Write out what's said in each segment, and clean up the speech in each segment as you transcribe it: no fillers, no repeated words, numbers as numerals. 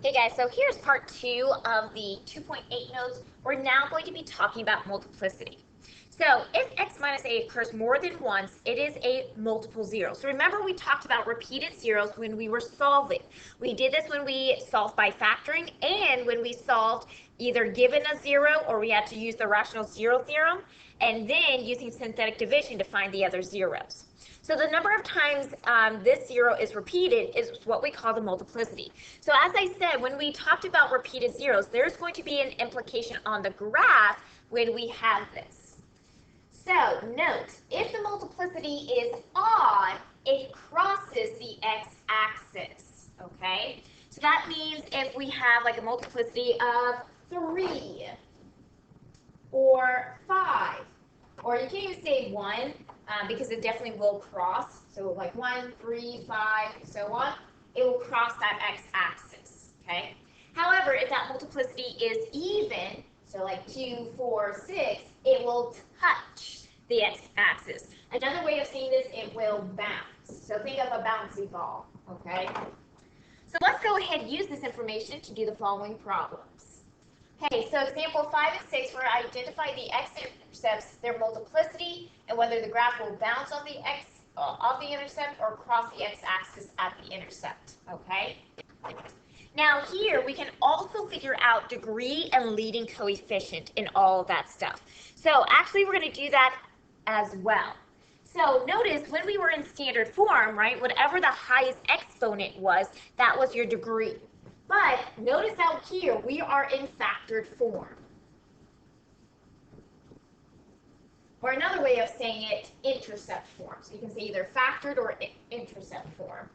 Hey guys, so here's part 2 of the 2.8 notes. We're now going to be talking about multiplicity. So if x minus a occurs more than once, it is a multiple zero. So remember we talked about repeated zeros when we were solving. We did this when we solved by factoring and when we solved either given a zero or we had to use the rational zero theorem and then using synthetic division to find the other zeros. So the number of times this zero is repeated is what we call the multiplicity. So as I said, when we talked about repeated zeros, there's going to be an implication on the graph when we have this. So note, if the multiplicity is odd, it crosses the x-axis, okay? So that means if we have like a multiplicity of 3 or 5, or you can even say 1, because it definitely will cross. So like 1, 3, 5, so on, it will cross that x-axis, okay? However, if that multiplicity is even, so like 2, 4, 6, it will touch the x-axis. Another way of saying this, it will bounce. So think of a bouncy ball, okay? So let's go ahead and use this information to do the following problems. Okay, so example 5 and 6, we're going to identify the x-intercepts, their multiplicity, and whether the graph will bounce on the intercept or cross the x-axis at the intercept, okay? Now here, we can also figure out degree and leading coefficient and all of that stuff. So actually, we're going to do that as well. So notice when we were in standard form, right, whatever the highest exponent was, that was your degree. But notice out here, we are in factored form. Or another way of saying it, intercept form. So you can say either factored or intercept form.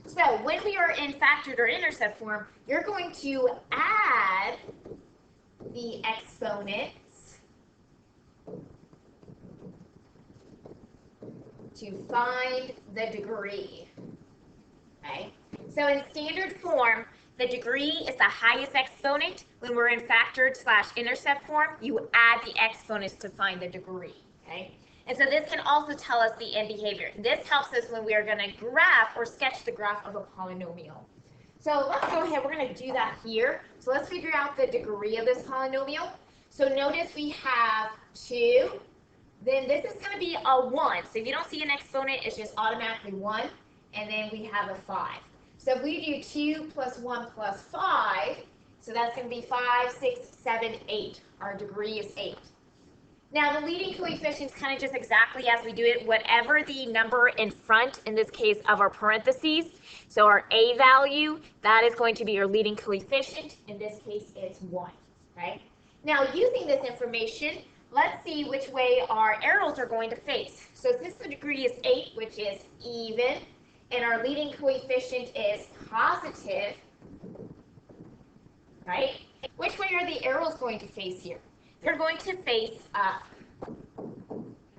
So when we are in factored or intercept form, you're going to add the exponents to find the degree, okay? So in standard form, the degree is the highest exponent. When we're in factored / intercept form, you add the exponents to find the degree, okay? And so this can also tell us the end behavior. This helps us when we are going to graph or sketch the graph of a polynomial. So let's go ahead, we're going to do that here. So let's figure out the degree of this polynomial. So notice we have 2. Then this is going to be a 1. So if you don't see an exponent, it's just automatically 1. And then we have a 5. So if we do 2 plus 1 plus 5, so that's going to be 5, 6, 7, 8. Our degree is 8. Now the leading coefficient is kind of just exactly as we do it, whatever the number in front, in this case of our parentheses. So our a value, that is going to be your leading coefficient. In this case, it's 1. Right? Now using this information, let's see which way our arrows are going to face. So since the degree is 8, which is even, and our leading coefficient is positive, right? Which way are the arrows going to face here? They're going to face up,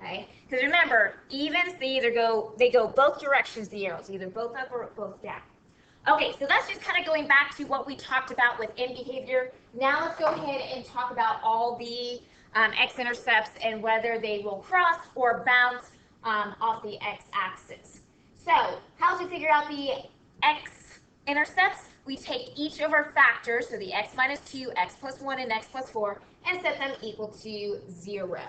okay? Because remember, evens, they go both directions, the arrows, either both up or both down. Okay, so that's just kind of going back to what we talked about with end behavior. Now let's go ahead and talk about all the x-intercepts and whether they will cross or bounce off the x-axis. So how do we figure out the x-intercepts? We take each of our factors, so the x minus 2, x plus 1, and x plus 4, and set them equal to 0.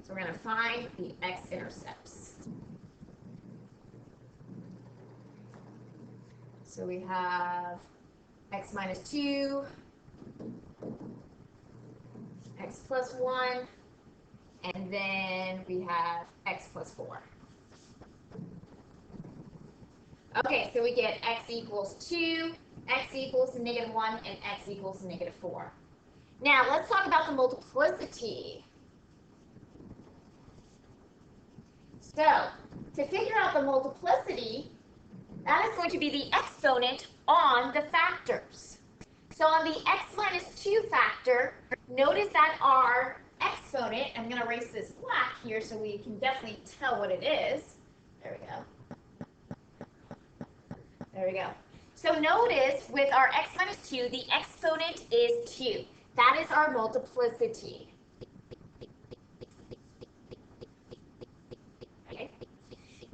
So we're going to find the x-intercepts. So we have x minus 2, x plus 1, and then we have x plus 4. Okay, so we get x equals 2, x equals -1, and x equals -4. Now, let's talk about the multiplicity. So, to figure out the multiplicity, that is going to be the exponent on the factors. So on the x minus 2 factor, notice that our exponent, I'm going to erase this black here so we can definitely tell what it is. There we go. There we go. So notice with our x minus 2, the exponent is 2. That is our multiplicity.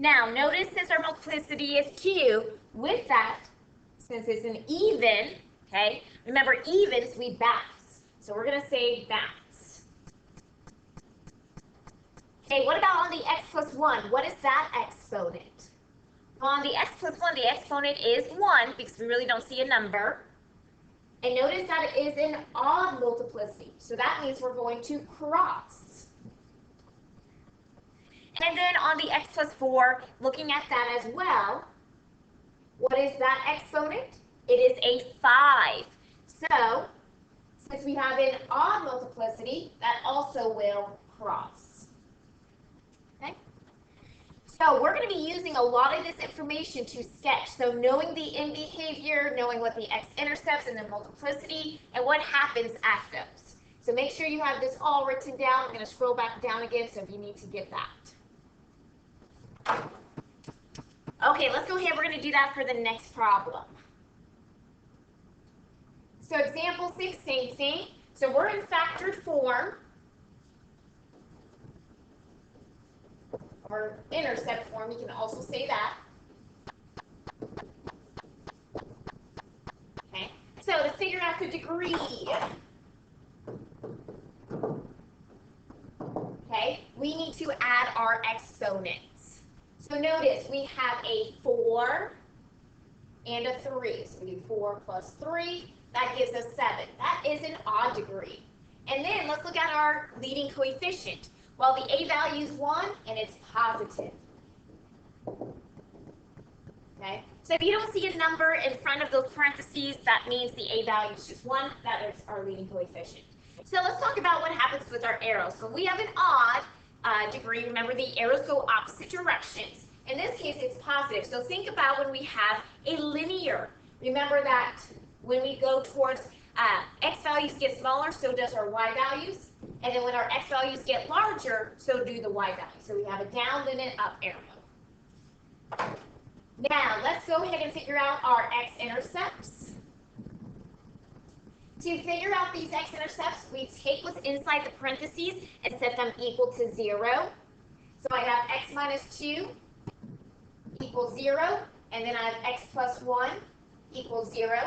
Now, notice since our multiplicity is 2, with that, since it's an even, okay, remember evens, we bounce. So we're going to say bounce. Okay, what about on the x plus 1? What is that exponent? Well, on the x plus 1, the exponent is 1 because we really don't see a number. And notice that it is an odd multiplicity. So that means we're going to cross. And then on the x plus 4, looking at that as well, what is that exponent? It is a 5. So, since we have an odd multiplicity, that also will cross. Okay? So we're going to be using a lot of this information to sketch. So knowing the end behavior, knowing what the x-intercepts and the multiplicity, and what happens at those. So make sure you have this all written down. I'm going to scroll back down again, so if you need to get that. Okay, let's go ahead. We're going to do that for the next problem. So example 6, same thing. So we're in factored form, or intercept form, you can also say that. Okay, so to figure out the degree, okay, we need to add our exponents. So notice we have a 4 and a 3. So we do 4 plus 3, that gives us 7. That is an odd degree. And then let's look at our leading coefficient. Well, the a value is 1 and it's positive. Okay, so if you don't see a number in front of those parentheses, that means the a value is just 1. That is our leading coefficient. So let's talk about what happens with our arrows. So we have an odd degree. Remember, the arrows go opposite directions. In this case, it's positive. So think about when we have a linear. Remember that when we go towards x values get smaller, so does our y values. And then when our x values get larger, so do the y values. So we have a down and an up arrow. Now, let's go ahead and figure out our x-intercepts. To figure out these x-intercepts, we take what's inside the parentheses and set them equal to 0. So I have x minus 2 equals 0, and then I have x plus 1 equals 0.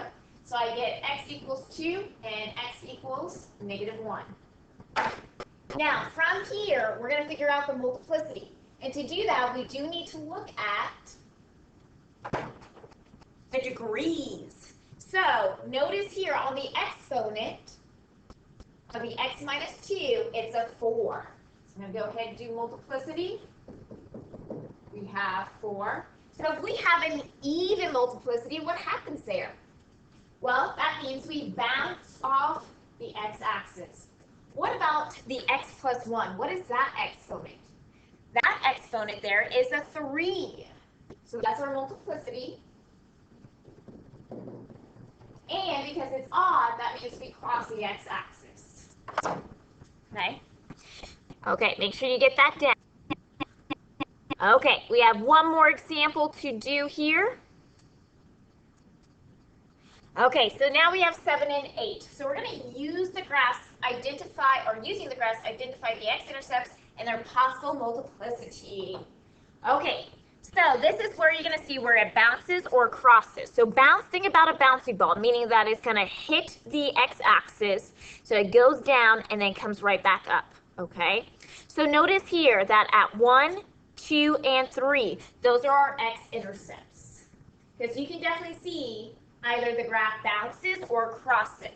So I get x equals 2 and x equals negative 1. Now, from here, we're going to figure out the multiplicity. And to do that, we do need to look at the degrees. So notice here on the exponent of the x minus 2, it's a 4. So I'm going to go ahead and do multiplicity. We have 4. So if we have an even multiplicity, what happens there? Well, that means we bounce off the x-axis. What about the x plus 1? What is that exponent? That exponent there is a 3. So that's our multiplicity. And because it's odd, that means we cross the x-axis. Okay? Okay, make sure you get that down. Okay, we have one more example to do here. Okay, so now we have 7 and 8. So we're going to use the graphs, using the graphs, identify the x-intercepts and their possible multiplicity. Okay, so this is where you're going to see where it bounces or crosses. So think about a bouncy ball, meaning that it's going to hit the x-axis, so it goes down and then comes right back up, okay? So notice here that at 1, 2, and 3, those are our x-intercepts. Because you can definitely see either the graph bounces or crosses.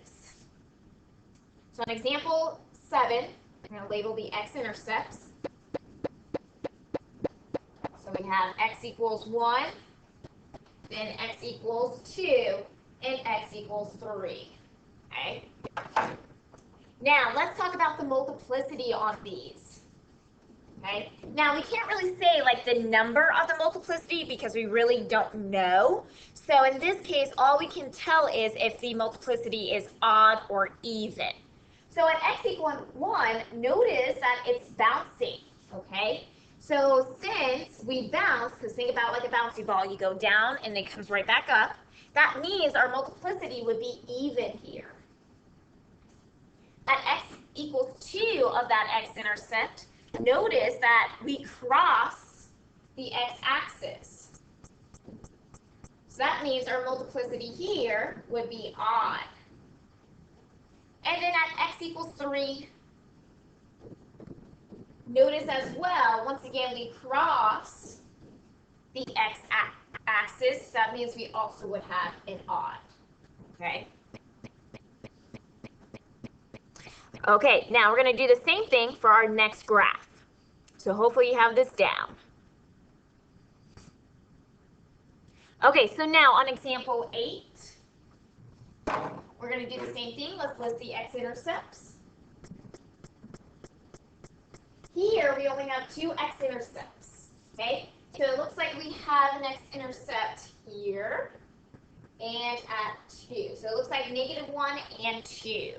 So in example 7, I'm going to label the x-intercepts. So we have x equals 1, then x equals 2, and x equals 3. Okay? Now, let's talk about the multiplicity on these. Okay? Now, we can't really say like the number of the multiplicity because we really don't know. So in this case, all we can tell is if the multiplicity is odd or even. So at x equals 1, notice that it's bouncing, okay? So since we bounce, because think about like a bouncy ball, you go down and it comes right back up, that means our multiplicity would be even here. At x equals 2 of that x-intercept, notice that we cross the x-axis. So that means our multiplicity here would be odd. And then at x equals 3, notice as well, once again, we cross the x-axis. So that means we also would have an odd. Okay? Okay, now we're going to do the same thing for our next graph. So hopefully you have this down. Okay, so now on example 8, we're going to do the same thing. Let's list the x-intercepts. Here we only have 2 x-intercepts. Okay, so it looks like we have an x-intercept here and at 2. So it looks like -1 and 2.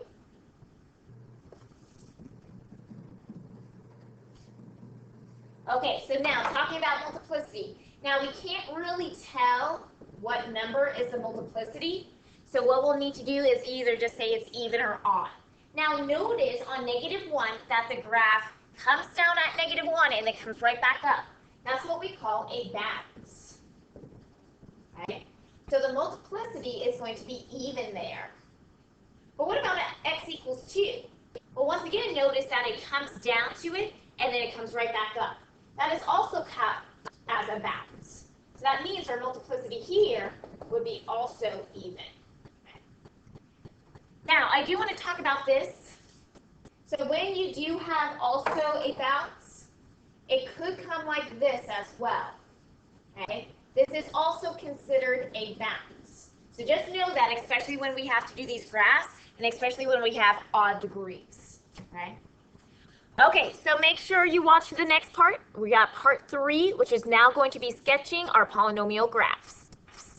Okay, so now talking about multiplicity. Now we can't really tell what number is the multiplicity. So what we'll need to do is either just say it's even or odd. Now notice on -1 that the graph comes down at -1 and it comes right back up. That's what we call a bounce. Okay? So the multiplicity is going to be even there. But what about at x equals 2? Well, once again, notice that it comes down to it and then it comes right back up. That is also kept as a bounce. So that means our multiplicity here would be also even. Now, I do want to talk about this. So when you do have also a bounce, it could come like this as well. Okay? This is also considered a bounce. So just know that, especially when we have to do these graphs, and especially when we have odd degrees. Okay? Okay, so make sure you watch the next part. We got part 3, which is now going to be sketching our polynomial graphs.